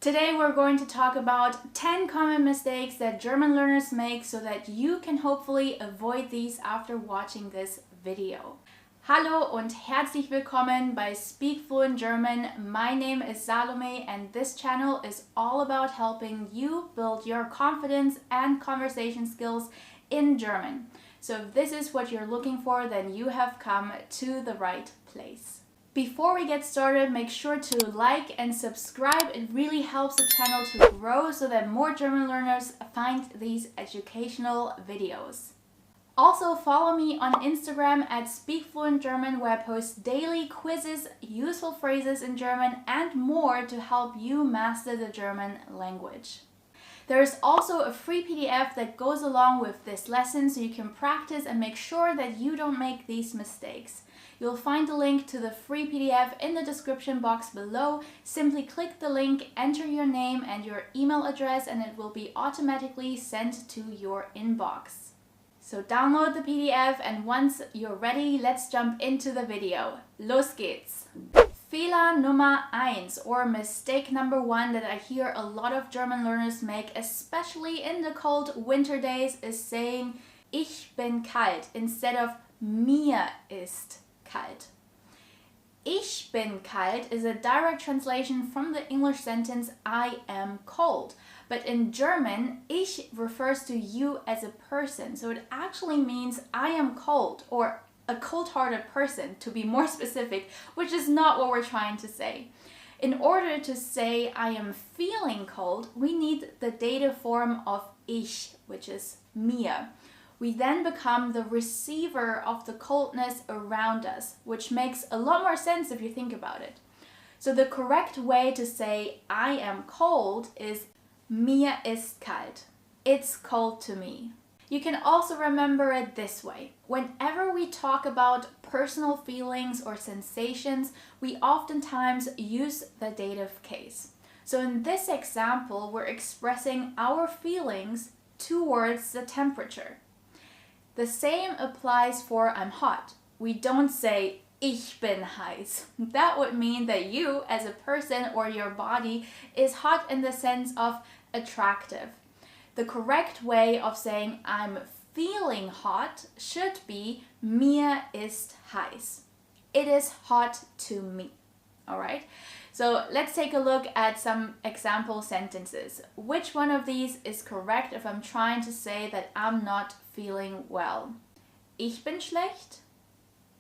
Today we're going to talk about 10 common mistakes that German learners make so that you can hopefully avoid these after watching this video. Hallo und herzlich willkommen bei Speak Fluent German. My name is Salome and this channel is all about helping you build your confidence and conversation skills in German. So if this is what you're looking for, then you have come to the right place. Before we get started, make sure to like and subscribe. It really helps the channel to grow so that more German learners find these educational videos. Also, follow me on Instagram at SpeakFluentGerman, where I post daily quizzes, useful phrases in German, and more to help you master the German language. There is also a free PDF that goes along with this lesson so you can practice and make sure that you don't make these mistakes. You'll find the link to the free PDF in the description box below. Simply click the link, enter your name and your email address, and it will be automatically sent to your inbox. So download the PDF, and once you're ready, let's jump into the video. Los geht's! Fehler Nummer 1, or mistake number 1 that I hear a lot of German learners make, especially in the cold winter days, is saying Ich bin kalt instead of mir ist kalt. Ich bin kalt is a direct translation from the English sentence I am cold. But in German, ich refers to you as a person. So it actually means I am cold, or a cold-hearted person, to be more specific, which is not what we're trying to say. In order to say I am feeling cold, we need the dative form of ich, which is mir. We then become the receiver of the coldness around us, which makes a lot more sense if you think about it. So the correct way to say I am cold is mir ist kalt. It's cold to me. You can also remember it this way. Whenever we talk about personal feelings or sensations, we oftentimes use the dative case. So in this example, we're expressing our feelings towards the temperature. The same applies for I'm hot. We don't say Ich bin heiß. That would mean that you as a person or your body is hot in the sense of attractive. The correct way of saying I'm feeling hot should be mir ist heiß. It is hot to me. All right? So let's take a look at some example sentences. Which one of these is correct if I'm trying to say that I'm not feeling well? Ich bin schlecht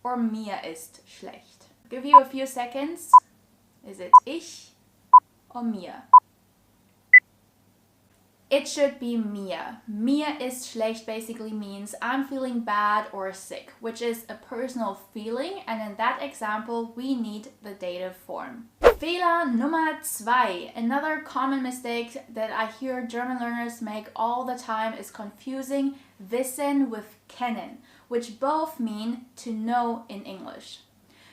or mir ist schlecht? Give you a few seconds. Is it ich or mir? It should be mir. Mir ist schlecht basically means I'm feeling bad or sick, which is a personal feeling, and in that example we need the dative form. Fehler Nummer 2. Another common mistake that I hear German learners make all the time is confusing wissen with kennen, which both mean to know in English.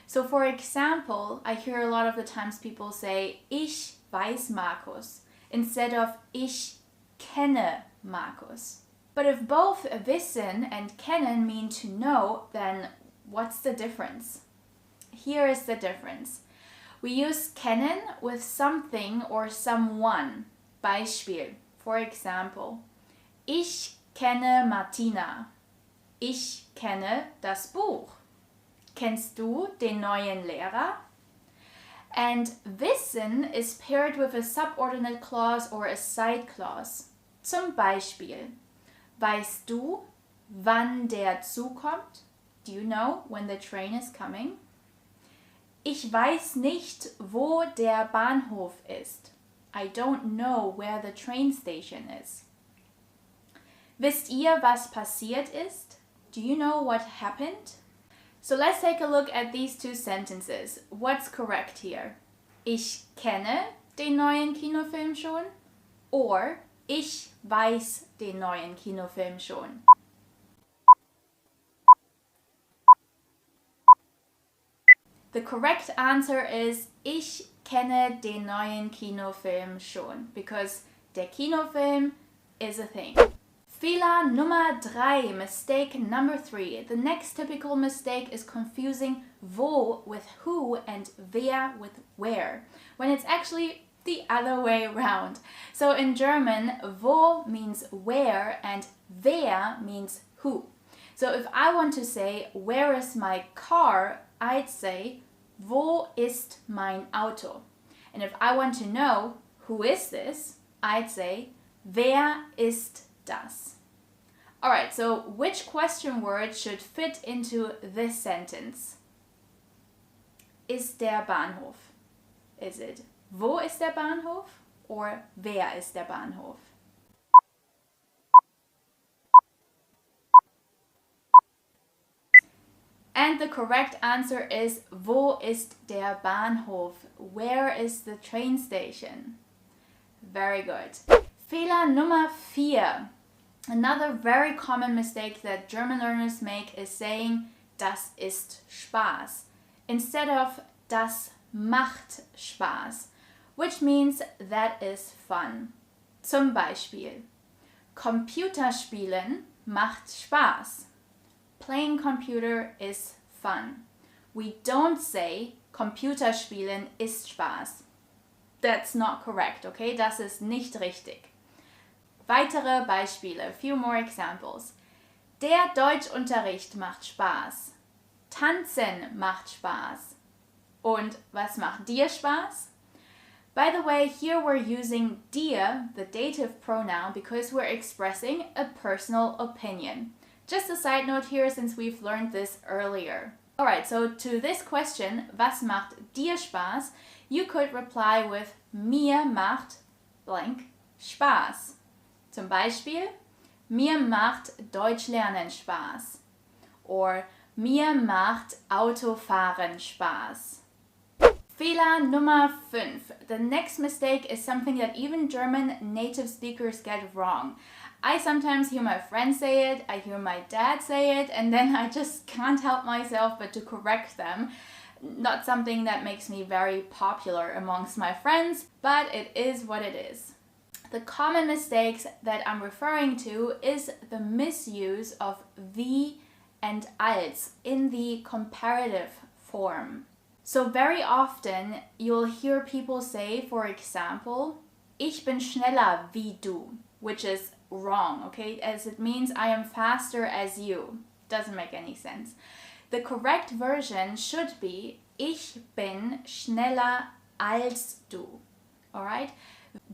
So for example, I hear a lot of the times people say Ich weiß Markus instead of Ich kenne Markus. But if both wissen and kennen mean to know, then what's the difference? Here is the difference. We use kennen with something or someone. Beispiel. For example, Ich kenne Martina. Ich kenne das Buch. Kennst du den neuen Lehrer? And wissen is paired with a subordinate clause or a side clause. Zum Beispiel, weißt du, wann der Zug kommt? Do you know when the train is coming? Ich weiß nicht, wo der Bahnhof ist. I don't know where the train station is. Wisst ihr, was passiert ist? Do you know what happened? So let's take a look at these two sentences. What's correct here? Ich kenne den neuen Kinofilm schon, or ich weiß den neuen Kinofilm schon. The correct answer is Ich kenne den neuen Kinofilm schon, because der Kinofilm is a thing. Fehler Nummer 3, mistake number 3. The next typical mistake is confusing wo with who and wer with where, when it's actually the other way around. So in German, wo means where and wer means who. So if I want to say, where is my car, I'd say, wo ist mein Auto? And if I want to know, who is this, I'd say, wer ist das? Alright, so which question word should fit into this sentence? Ist der Bahnhof? Is it wo ist der Bahnhof or wer ist der Bahnhof? And the correct answer is wo ist der Bahnhof? Where is the train station? Very good. Fehler Nummer 4. Another very common mistake that German learners make is saying das ist Spaß instead of das macht Spaß, which means that is fun. Zum Beispiel, Computerspielen macht Spaß. Playing computer is fun. We don't say Computerspielen ist Spaß. That's not correct, okay? Das ist nicht richtig. Weitere Beispiele, a few more examples. Der Deutschunterricht macht Spaß. Tanzen macht Spaß. Und was macht dir Spaß? By the way, here we're using dir, the dative pronoun, because we're expressing a personal opinion. Just a side note here since we've learned this earlier. Alright, so to this question, was macht dir Spaß? You could reply with mir macht blank Spaß. Zum Beispiel, mir macht Deutsch lernen Spaß. Or mir macht Autofahren Spaß. Fehler Nummer 5. The next mistake is something that even German native speakers get wrong. I sometimes hear my friends say it, I hear my dad say it, and then I just can't help myself but to correct them. Not something that makes me very popular amongst my friends, but it is what it is. The common mistakes that I'm referring to is the misuse of wie and als in the comparative form. So very often you'll hear people say, for example, ich bin schneller wie du, which is wrong, okay? As it means I am faster as you. Doesn't make any sense. The correct version should be ich bin schneller als du. Alright?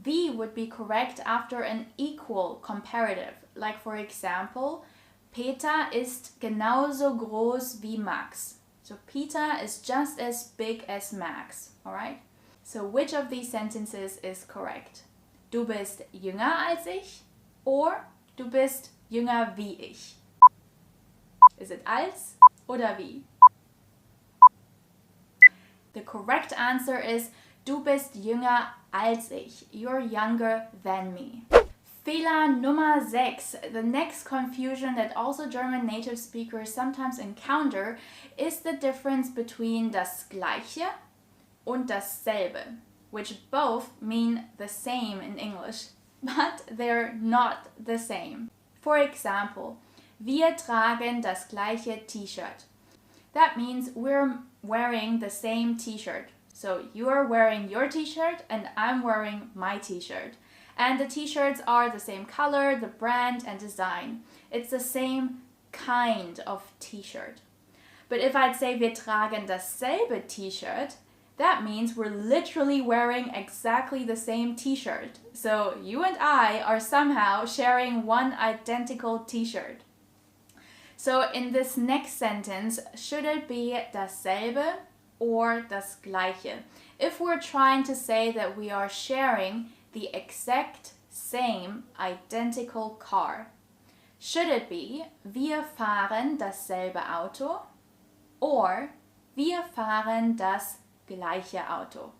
Wie would be correct after an equal comparative. Like for example, Peter ist genauso groß wie Max. So Peter is just as big as Max. Alright? So which of these sentences is correct? Du bist jünger als ich or du bist jünger wie ich? Is it als oder wie? The correct answer is du bist jünger als ich. You're younger than me. Fehler Nummer 6. The next confusion that also German native speakers sometimes encounter is the difference between das gleiche und dasselbe, which both mean the same in English, but they're not the same. For example, wir tragen das gleiche T-Shirt. That means we're wearing the same t-shirt. So you're wearing your t-shirt and I'm wearing my t-shirt. And the t-shirts are the same color, the brand and design. It's the same kind of t-shirt. But if I'd say wir tragen dasselbe t-shirt, that means we're literally wearing exactly the same t-shirt. So you and I are somehow sharing one identical t-shirt. So in this next sentence, should it be dasselbe or das gleiche? If we're trying to say that we are sharing the exact same identical car, should it be wir fahren dasselbe Auto or wir fahren das gleiche Auto?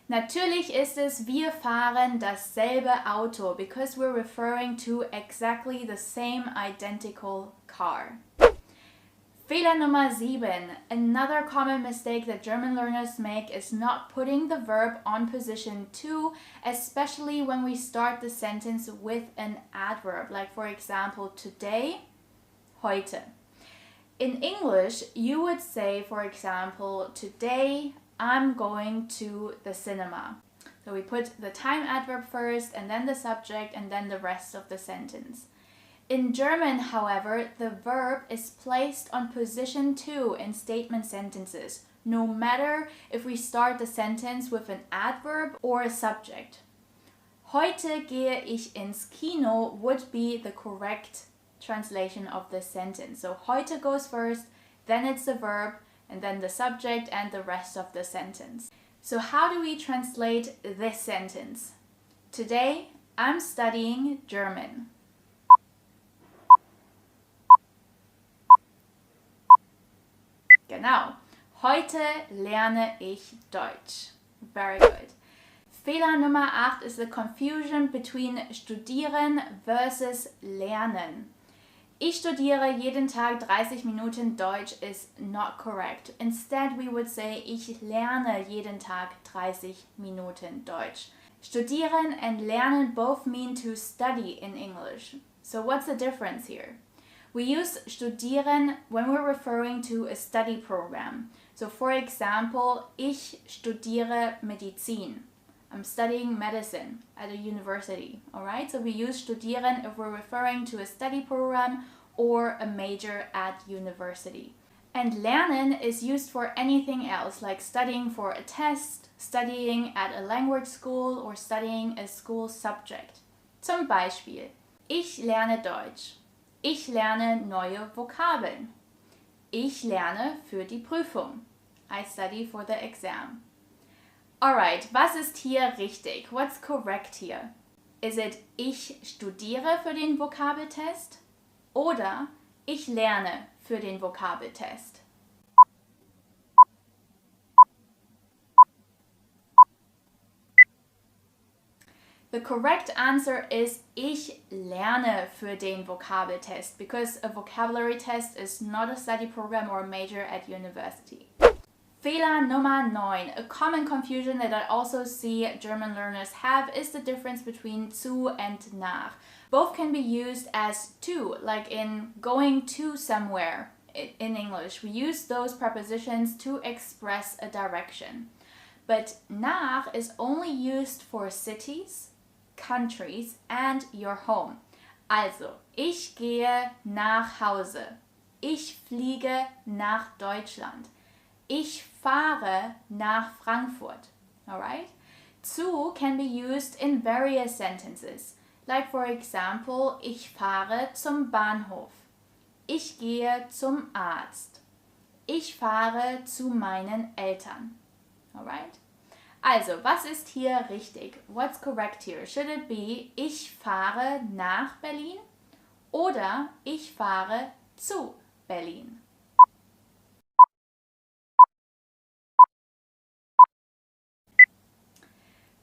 Natürlich ist es wir fahren dasselbe Auto because we're referring to exactly the same identical car. Fehler Nummer 7. Another common mistake that German learners make is not putting the verb on position 2, especially when we start the sentence with an adverb, like for example, today, heute. In English, you would say, for example, today I'm going to the cinema. So we put the time adverb first and then the subject and then the rest of the sentence. In German, however, the verb is placed on position 2 in statement sentences, no matter if we start the sentence with an adverb or a subject. Heute gehe ich ins Kino would be the correct translation of this sentence. So heute goes first, then it's the verb, and then the subject and the rest of the sentence. So how do we translate this sentence? Today, I'm studying German. Genau. Heute lerne ich Deutsch. Very good. Fehler Nummer 8 is the confusion between studieren versus lernen. Ich studiere jeden Tag 30 Minuten Deutsch is not correct. Instead, we would say ich lerne jeden Tag 30 Minuten Deutsch. Studieren and lernen both mean to study in English. So what's the difference here? We use studieren when we're referring to a study program. So for example, ich studiere Medizin. I'm studying medicine at a university, alright? So we use studieren if we're referring to a study program or a major at university. And lernen is used for anything else, like studying for a test, studying at a language school, or studying a school subject. Zum Beispiel, ich lerne Deutsch. Ich lerne neue Vokabeln. Ich lerne für die Prüfung. I study for the exam. Alright, was ist hier richtig? What's correct here? Is it ich studiere für den Vokabeltest oder ich lerne für den Vokabeltest? The correct answer is ich lerne für den Vokabeltest because a vocabulary test is not a study program or a major at university. Fehler Nummer 9. A common confusion that I also see German learners have is the difference between zu and nach. Both can be used as to, like in going to somewhere in English. We use those prepositions to express a direction. But nach is only used for cities, countries, and your home. Also, ich gehe nach Hause. Ich fliege nach Deutschland. Ich fahre nach Frankfurt. Alright? Zu can be used in various sentences. Like for example, ich fahre zum Bahnhof. Ich gehe zum Arzt. Ich fahre zu meinen Eltern. Alright? Also, was ist hier richtig? What's correct here? Should it be ich fahre nach Berlin oder ich fahre zu Berlin?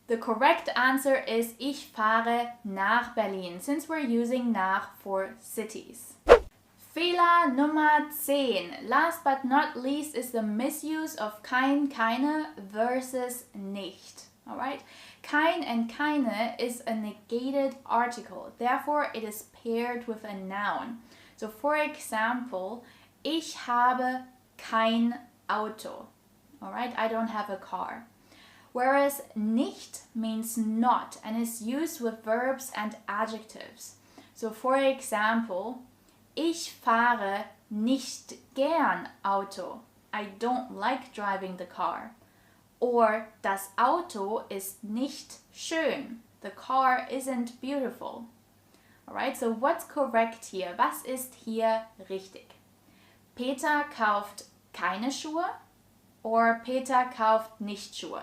The correct answer is ich fahre nach Berlin, since we're using nach for cities. Fehler Nummer 10. Last but not least is the misuse of kein, keine versus nicht. Alright? Kein and keine is a negated article. Therefore, it is paired with a noun. So for example, ich habe kein Auto. Alright? I don't have a car. Whereas nicht means not and is used with verbs and adjectives. So for example, ich fahre nicht gern Auto. I don't like driving the car. Or das Auto ist nicht schön. The car isn't beautiful. Alright, so what's correct here? Was ist hier richtig? Peter kauft keine Schuhe or Peter kauft nicht Schuhe?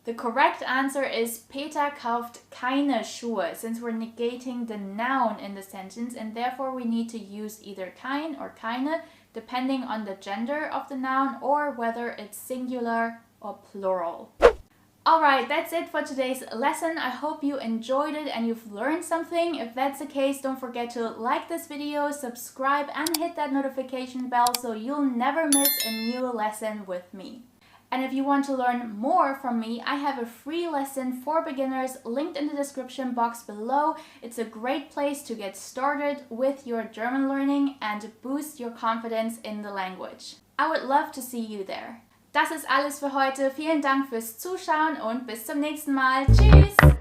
The correct answer is Peter kauft keine Schuhe, since we're negating the noun in the sentence and therefore we need to use either kein or keine depending on the gender of the noun or whether it's singular or plural. Alright, that's it for today's lesson. I hope you enjoyed it and you've learned something. If that's the case, don't forget to like this video, subscribe and hit that notification bell so you'll never miss a new lesson with me. And if you want to learn more from me, I have a free lesson for beginners linked in the description box below. It's a great place to get started with your German learning and boost your confidence in the language. I would love to see you there. Das ist alles für heute. Vielen Dank fürs Zuschauen und bis zum nächsten Mal. Tschüss!